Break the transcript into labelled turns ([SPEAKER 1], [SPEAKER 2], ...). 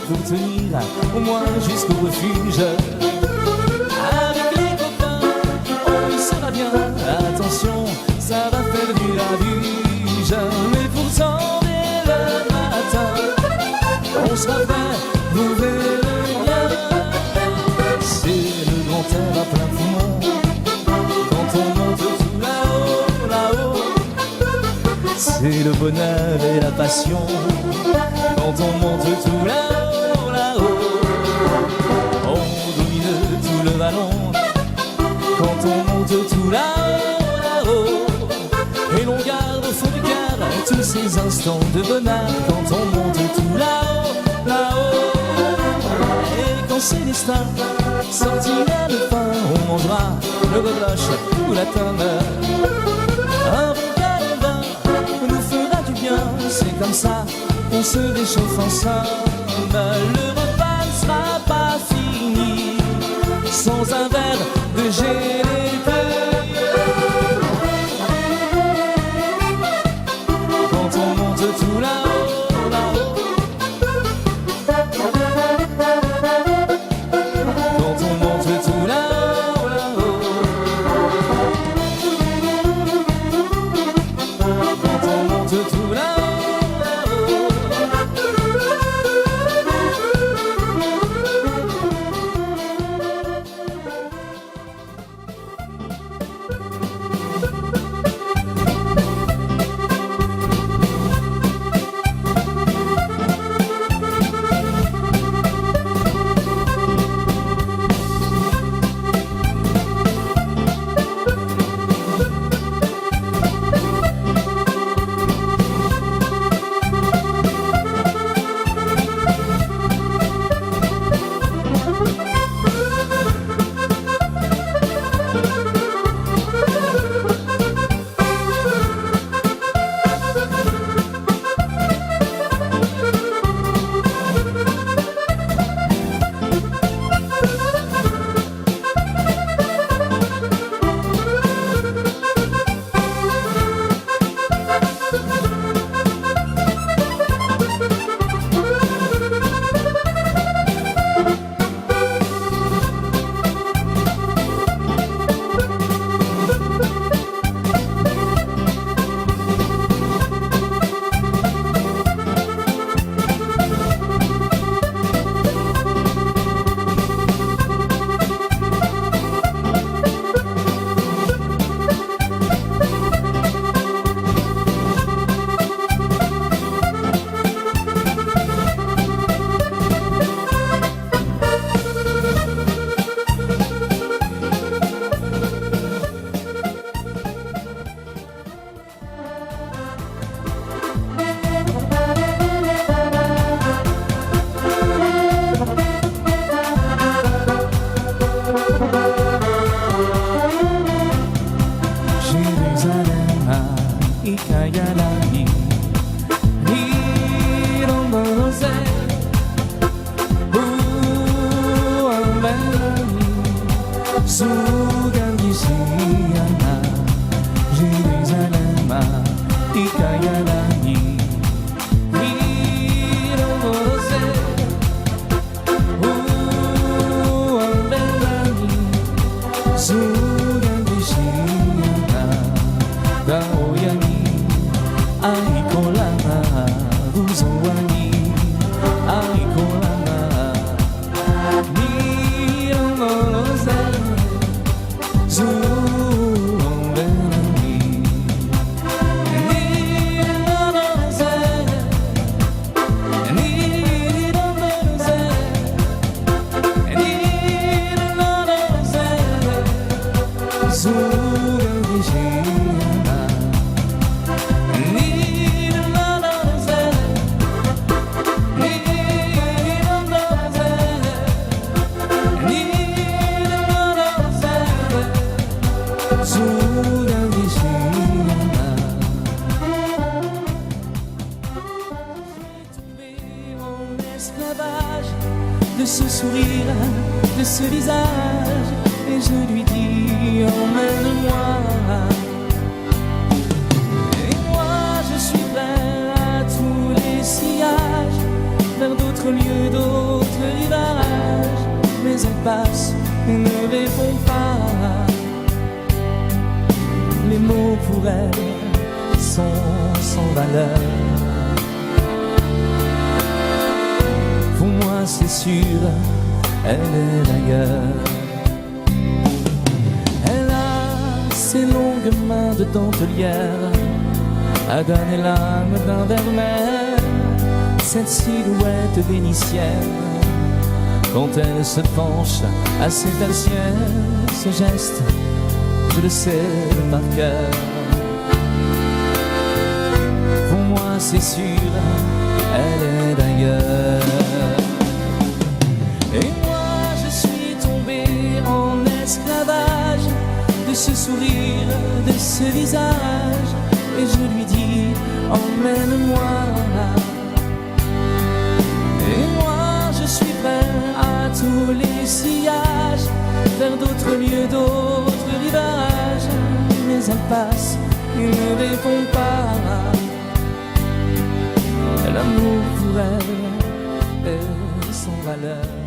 [SPEAKER 1] pour tenir au moins jusqu'au refuge. Avec les copains, oh ça va bien, attention, ça va faire du ravige. Mais pourtant dès le matin, on sera prêt, vous verrez bien. C'est le grand air à plein poumon quand on monte tout là-haut, là-haut. C'est le bonheur et la passion quand on monte tout là-haut, là-haut. On domine tout le vallon quand on monte tout là-haut, là-haut. Et l'on garde au fond du cœur tous ces instants de bonheur quand on monte tout là-haut, là-haut. Et quand c'est destin sortira le pain, on mangera le rebloche ou la tome. Un bon verre de vin nous fera du bien, c'est comme ça qu'on se réchauffe ensemble. Le repas ne sera pas fini sans un verre de GDP. Quand on monte tout là-haut, là-haut. Quand on monte tout là-haut, là-haut. Quand on monte tout là-haut. Ikayalani Hirondose Uambelani Sugandisiana Jerusalem Ikayalani Hirondose Uambelani Sugandisiana Daoyani Aikolana, Buzowani, Aikolana, Nirongoloze, Zuongelani, Nirongoloze, Nirongoloze, Nirongoloze, Zuongelani. De ce sourire, de ce visage, et je lui dis emmène-moi. Et moi je suis prêt à tous les sillages vers d'autres d'autres lieux, d'autres rivages. Mais elle passe et ne répond pas. Les mots pour elle sont sans valeur. Pour moi c'est sûr, elle est ailleurs. Elle a ses longues mains de dentelière à donner l'âme d'un vermeil. Cette silhouette vénitienne, quand elle se penche à ses persiennes, ce geste, je le sais par cœur. Pour moi c'est sûr, elle est d'ailleurs. Et moi je suis tombé en esclavage de ce sourire, de ce visage. Et je lui dis, emmène-moi. Et moi je suis prêt à tous les sillages, vers d'autres lieux, d'autres rivages. Mais elle passe et ne répond pas. L'amour pour elle est sans valeur.